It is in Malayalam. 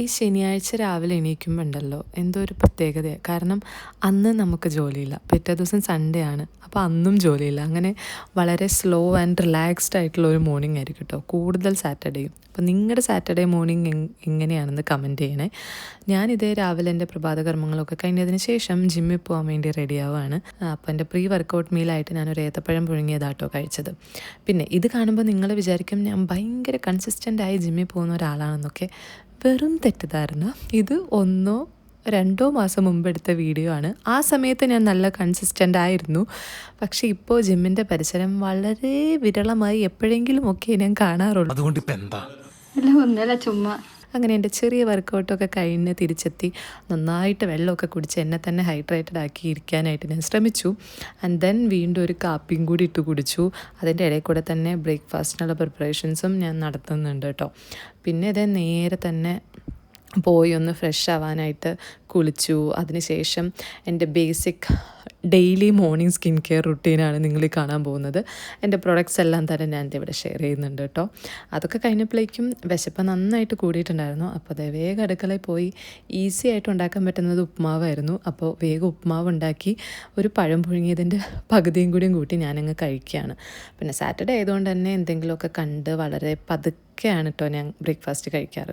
ഈ ശനിയാഴ്ച രാവിലെ എണീക്കുമ്പോൾ ഉണ്ടല്ലോ എന്തോ ഒരു പ്രത്യേകതയാണ്. കാരണം അന്ന് നമുക്ക് ജോലിയില്ല, പിറ്റേ ദിവസം സൺഡേ ആണ്, അപ്പോൾ അന്നും ജോലിയില്ല. അങ്ങനെ വളരെ സ്ലോ ആൻഡ് റിലാക്സ്ഡ് ആയിട്ടുള്ള ഒരു മോർണിംഗ് ആയിരിക്കും കേട്ടോ കൂടുതൽ സാറ്റർഡേയും. അപ്പോൾ നിങ്ങളുടെ സാറ്റർഡേ മോർണിംഗ് എങ്ങനെയാണെന്ന് കമൻറ്റ് ചെയ്യണേ. ഞാനിതേ രാവിലെ എൻ്റെ പ്രഭാത കർമ്മങ്ങളൊക്കെ കഴിഞ്ഞതിന് ശേഷം ജിമ്മിൽ പോകാൻ വേണ്ടി റെഡിയാവുകയാണ്. അപ്പോൾ എൻ്റെ പ്രീ വർക്കൗട്ട് മീലായിട്ട് ഞാനൊരു ഏത്തപ്പഴം പുഴുങ്ങിയതാട്ടോ കഴിച്ചത്. പിന്നെ ഇത് കാണുമ്പോൾ നിങ്ങൾ വിചാരിക്കും ഞാൻ ഭയങ്കര കൺസിസ്റ്റൻ്റായി ജിമ്മിൽ പോകുന്ന ഒരാളാണെന്നൊക്കെ. വെറും തെറ്റിദ്ധാരണ. ഇത് 1-2 മാസം മുമ്പ് എടുത്ത വീഡിയോ ആണ്. ആ സമയത്ത് ഞാൻ നല്ല കൺസിസ്റ്റൻ്റ് ആയിരുന്നു. പക്ഷേ ഇപ്പോൾ ജിമ്മിൻ്റെ പരിസരം വളരെ വിരളമായി എപ്പോഴെങ്കിലും ഒക്കെ ഞാൻ കാണാറുള്ളൂ. അതുകൊണ്ട് ഇപ്പം എന്താ? ഒന്നുമില്ല, ചുമ്മാ. അങ്ങനെ എൻ്റെ ചെറിയ വർക്കൗട്ടൊക്കെ കഴിഞ്ഞ് തിരിച്ചെത്തി നന്നായിട്ട് വെള്ളമൊക്കെ കുടിച്ച് എന്നെ തന്നെ ഹൈഡ്രേറ്റഡ് ആക്കി ഇരിക്കാനായിട്ട് ഞാൻ ശ്രമിച്ചു. ആൻഡ് ദെൻ വീണ്ടും ഒരു കാപ്പിയും കൂടി ഇട്ട് കുടിച്ചു. അതിൻ്റെ ഇടയിൽ കൂടെ തന്നെ ബ്രേക്ക്ഫാസ്റ്റിനുള്ള പ്രിപ്പറേഷൻസും ഞാൻ നടത്തുന്നുണ്ട് കേട്ടോ. പിന്നെ ഇതേ നേരെ തന്നെ പോയി ഒന്ന് ഫ്രഷ് ആവാനായിട്ട് കുളിച്ചു. അതിനുശേഷം എൻ്റെ basic daily morning skin care റുട്ടീനാണ് നിങ്ങൾ കാണാൻ പോകുന്നത്. എൻ്റെ പ്രൊഡക്ട്സ് എല്ലാം തന്നെ ഞാൻ ഇവിടെ ഷെയർ ചെയ്യുന്നുണ്ട് കേട്ടോ. അതൊക്കെ കഴിഞ്ഞപ്പോഴേക്കും വിശപ്പ് നന്നായിട്ട് കൂടിയിട്ടുണ്ടായിരുന്നു. അപ്പോൾ അതേ വേഗം അടുക്കളയിൽ പോയി ഈസി ആയിട്ട് ഉണ്ടാക്കാൻ പറ്റുന്നത് ഉപ്മാവായിരുന്നു. അപ്പോൾ വേഗം ഉപ്മാവ് ഉണ്ടാക്കി ഒരു പഴം പുഴുങ്ങിയതിൻ്റെ പകുതിയും കൂടിയും കൂട്ടി ഞാനങ്ങ് കഴിക്കുകയാണ്. പിന്നെ സാറ്റർഡേ ആയതുകൊണ്ട് തന്നെ എന്തെങ്കിലുമൊക്കെ കണ്ട് വളരെ പതുക്കെയാണ് കേട്ടോ ഞാൻ ബ്രേക്ക്ഫാസ്റ്റ് കഴിക്കാറ്.